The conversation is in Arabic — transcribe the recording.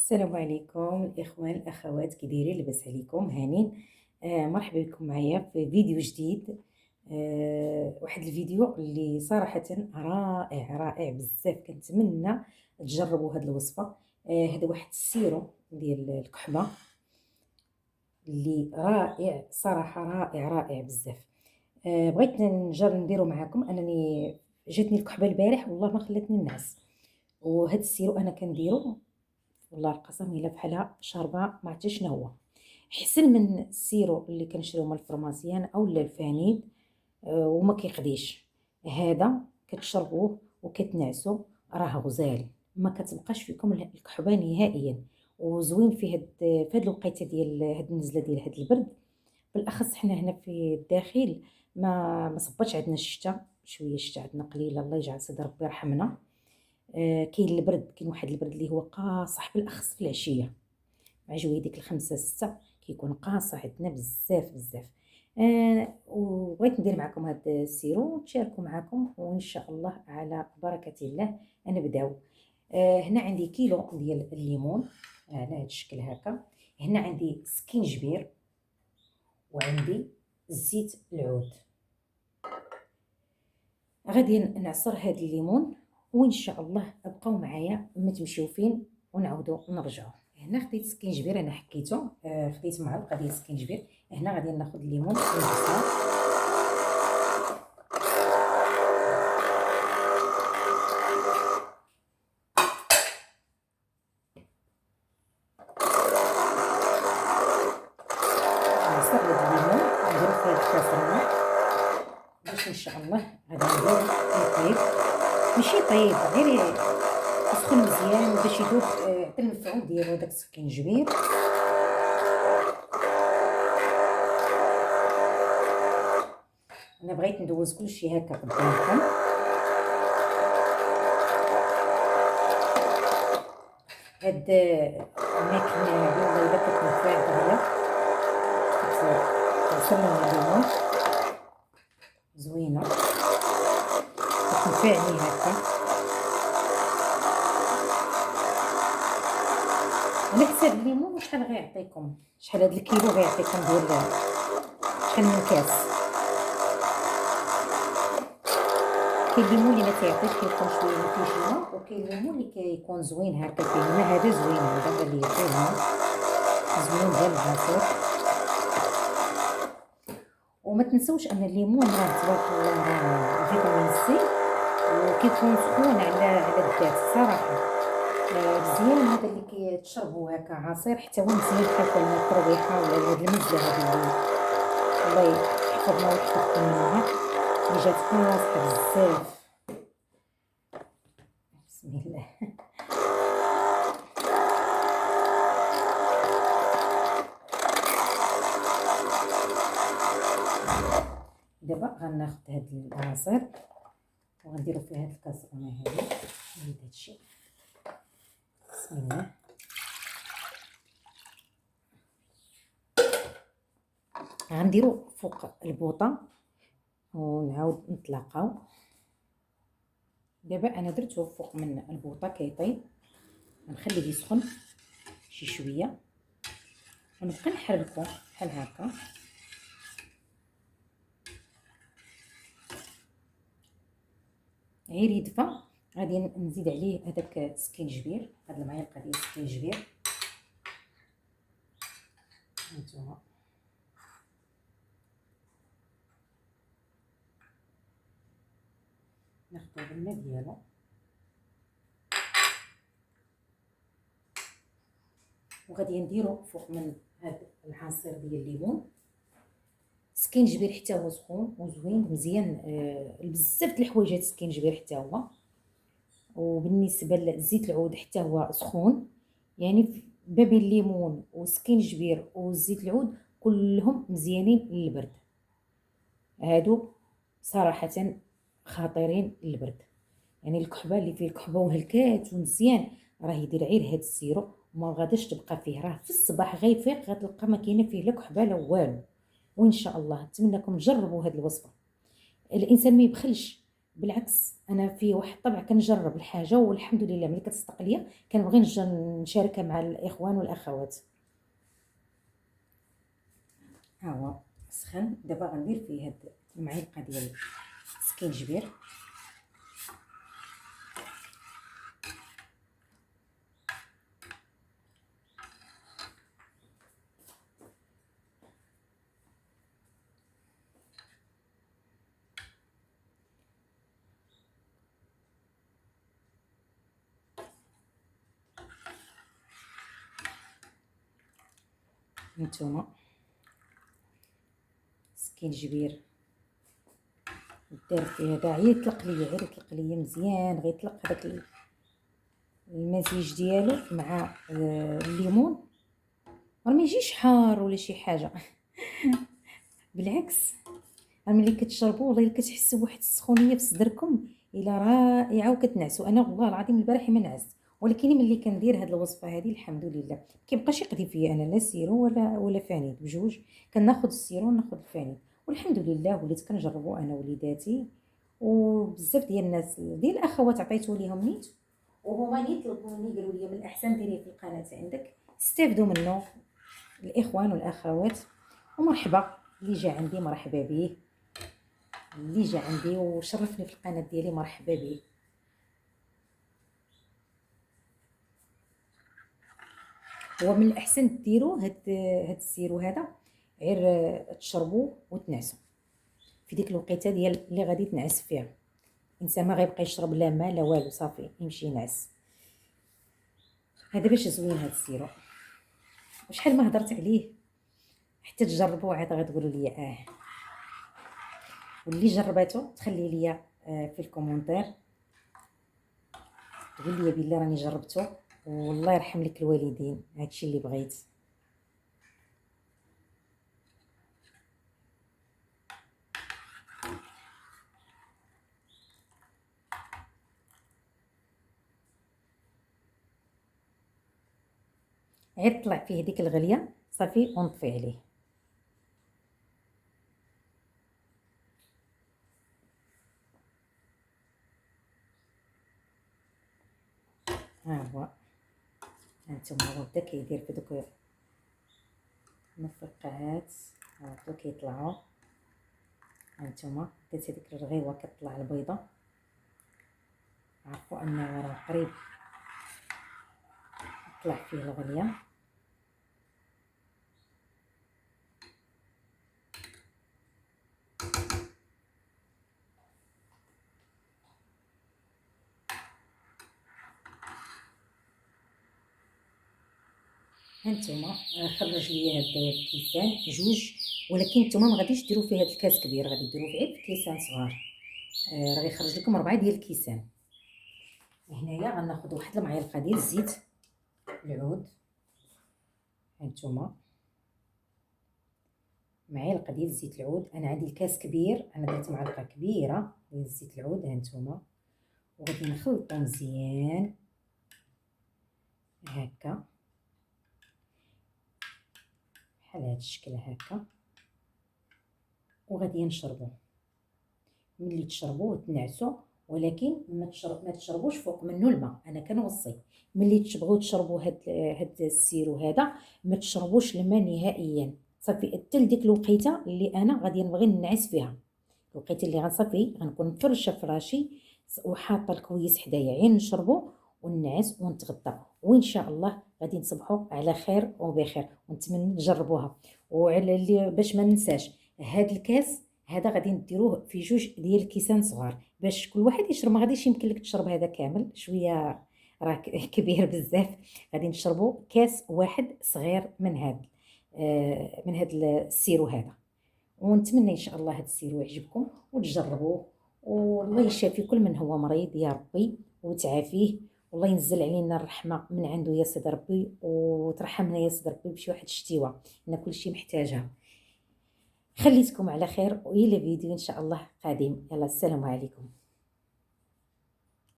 السلام عليكم الاخوان الاخوات، كي دايرين؟ لاباس عليكم؟ هانين. مرحبا بكم معايا في فيديو جديد. واحد الفيديو اللي صراحه رائع رائع بزاف. كنتمنى تجربوا هاد الوصفه. هذا واحد السيرو ديال الكحبه اللي رائع، صراحه رائع رائع بزاف. بغيت نديرو معاكم. انني جاتني الكحبه البارح والله ما خلاتني النعس، وهاد السيرو انا كنديرو والله القسم الا بحالها شاربه ما عرفتش شنو هو. احسن من السيرو اللي كنشريو من الفرماسيان او الفانيد. وما كيقديش. هذا كتشربوه وكتنعسوا، راه غزال، ما كتبقاش فيكم الكحبه نهائيا. وزوين في هاد الوقيته ديال هاد النزله ديال هاد البرد. بالاخص حنا هنا في الداخل ما صبتش عندنا الشتاء، شويه الشتاء عندنا قليله، الله يجعل سيدي ربي يرحمنا. كاين البرد، كاين واحد البرد اللي هو قاصح بالاخص في العشيه مع جويه ديك الخمسة ستة، كيكون قاصح عندنا بزاف بزاف. وبغيت ندير معكم هذا السيرو ونشاركو معكم، وان شاء الله على بركه الله نبداو. هنا عندي كيلو ديال الليمون على هذا الشكل هكا. هنا عندي سكينجبير، وعندي زيت العود. غادي نعصر هذا الليمون، وان شاء الله ابقاو معايا ما تمشيو فين، ونعاودو نرجعو. هنا خديت سكينجبير، انا حكيته. خديت معلقه ديال السكينجبير. هنا غادي ناخذ الليمون ونعصر. نعصر هذا الليمون نديرو فيه الكاسرونه باش ان شاء الله غادي ندير يطيب. ماشي طيب، غير يسخن مزيان باش يذوب حتى المفعول ديالو داك السكينجبير. انا بغيت ندوز كلشي هكا قدامكم. هاد الماكينه هادي والله الا كتنفع دغيا، كتعصر لنا الليمون زوينه، كتنفعني هكا. على حساب الليمون شحال غيعطيكم، شحال هاد الكيلو غيعطيكم ديال شحال من كاس. كاين الليمون اللي ما كيعطيش، كيكون شويه ما فيهش الماء، وكاين الليمون اللي كيكون زوين هكا فيه الماء. هذا زوين، هذا اللي فيه الماء زوين ديال العصير. وما تنسوش ان الليمون راه تبارك الله راه فيتامين سي، وكيكون سخون على الذات صراحه. مزيان هذا اللي كيتشربوا هكا عصير، حتى هو مزيان بحال الترويحه ولا هاد المزه هذه اللي الله يحفظنا ويحفظكم منها، اللي جات قاصحه بزاف. بسم الله. دابا غناخذ هاد العصير وغنديرو فيه هاد الكاسرونه هادي، نزيد هادشي. بسم الله. غنديرو فوق البوطه ونعاود نطلقاو. دابا انا درتو فوق من البوطه كيطيب، غنخليه يسخن شي شويه ونبقى نحركو بحال هكا. غير يدفى غادي نزيد عليه هذاك السكينجبير، هاد المعلقه ديال السكينجبير هانتوما. ناخدو الماء ديالو وغادي نديرو فوق من هاد العصير ديال الليمون. السكينجبير حتى هو سخون وزوين مزيان. بزاف د الحوايجات السكينجبير حتى هو. وبالنسبه لزيت العود حتى هو سخون، يعني باب الليمون والسكينجبير وزيت العود كلهم مزيانين للبرد. هادو صراحه خطيرين للبرد، يعني الكحبه اللي فيه الكحبه وهلكات ومزيان راه يدير غير هاد السيرو وما غاداش تبقى فيه. راه في الصباح غيفيق غتلقى ما كاينه فيه لا كحبه لا والو. وان شاء الله نتمنىكم تجربوا هاد الوصفه. الانسان ما يبخلش بالعكس انا في واحد الطبع كنجرب الحاجه والحمد لله ملي كتصدق ليا كنبغي نشاركها مع الاخوان والاخوات. ها هو سخن. دابا غندير فيه هاد المعلقه ديال السكينجبير. نتوما سكينجبير دار فيه هذا غير يطلق ليا، غير يطلق ليا مزيان، غير يطلق هذاك المزيج ديالو مع الليمون، راه ما يجيش حار ولا شي حاجه بالعكس راه ملي كتشربوا والله الا كتحسوا بواحد السخونيه في صدركم الا رائعه وكتنعسوا. انا والله العظيم البارح ما نعست، ولكن ملي كندير هاد الوصفه هذه الحمد لله كيبقاش يقضي فيا انا لا سيرو ولا فانيد بجوج. كناخذ السيرو وناخذ الفانيد والحمد لله وليت كنجربوا انا وليداتي وبزاف ديال الناس ديال الاخوات عطيتو ليهم نيت وهما يطلبوا مني قالوا لي من الاحسن ديريه في القناه عندك استافدوا منه الاخوان والاخوات. ومرحبا اللي جا عندي مرحبا به، اللي جا عندي وشرفني في القناه ديالي مرحبا به. هو من الاحسن ديروا هاد السيرو هذا غير تشربوه وتنعسوا في ديك الوقيته ديال اللي غادي تنعس فيها. الانسان ما غيبقى يشرب لا ماء لا والو، صافي يمشي ينعس. هذا باش زوين هاد السيرو، وشحال ما هضرت عليه حتى تجربوه عاد غتقولوا لي واللي جرباتو تخلي لي في الكومونتير تقول لي بالله راني جربته والله يرحم لك الوالدين. هادشي اللي بغيت. غير طلع فيه ديك الغليه صافي ونطفي عليه. ها هو هانتوما هو بدا كيدير في دوك المفقعات هاو كيطلعوا. هانتوما بدات هذيك الرغيوه كتطلع البيضه، عرفوا انه راه قريب طلع فيه الغليه. هانتوما خرج ليا هاد الكيسان جوج، ولكن نتوما ما غاديش ديروا فيه هاد الكاس كبير، غادي ديروا فيه غير كيسان صغار. راه غيخرج لكم 4 ديال الكيسان. هنايا غناخذ واحد المعلقه ديال الزيت العود. هانتوما معلقه ديال زيت العود، انا عندي الكاس كبير، انا درت معلقه كبيره ديال زيت العود. هانتوما وغادي نخلطو مزيان هكا بحال هاد الشكل هكا، وغادي نشربوه. ملي تشربوه تنعسوا، ولكن ما تشربوش فوق منه الماء. انا كنوصي ملي تبغوا تشربوا هاد السيرو هذا ما تشربوش الماء نهائيا، صافي حتى لديك الوقيته اللي انا غادي نبغي ننعس فيها، الوقيته اللي غنصافي غنكون مفرشه فراشي وحاطه الكويس حدايا عين نشربو وننعس ونتغدى، وان شاء الله غادي نصبحوا على خير وبخير. ونتمنى تجربوها. وعلى اللي باش ما ننساش هاد الكاس هذا غادي نديروه في جوج ديال الكيسان صغار باش كل واحد يشرب. ما غاديش يمكن لك تشرب هذا كامل، شويه راه كبير بزاف. غادي نشربوا كاس واحد صغير من هاد من هاد السيرو هذا. ونتمنى ان شاء الله هاد السيرو يعجبكم وتجربوه، والله يشافي كل من هو مريض يا ربي وتعافيه، والله ينزل علينا الرحمه من عنده يا سيد ربي، وترحمنا يا سيد ربي بشي واحد الشتيوه ان كل شيء محتاجها. خليتكم على خير والى فيديو ان شاء الله قادم. يلا السلام عليكم.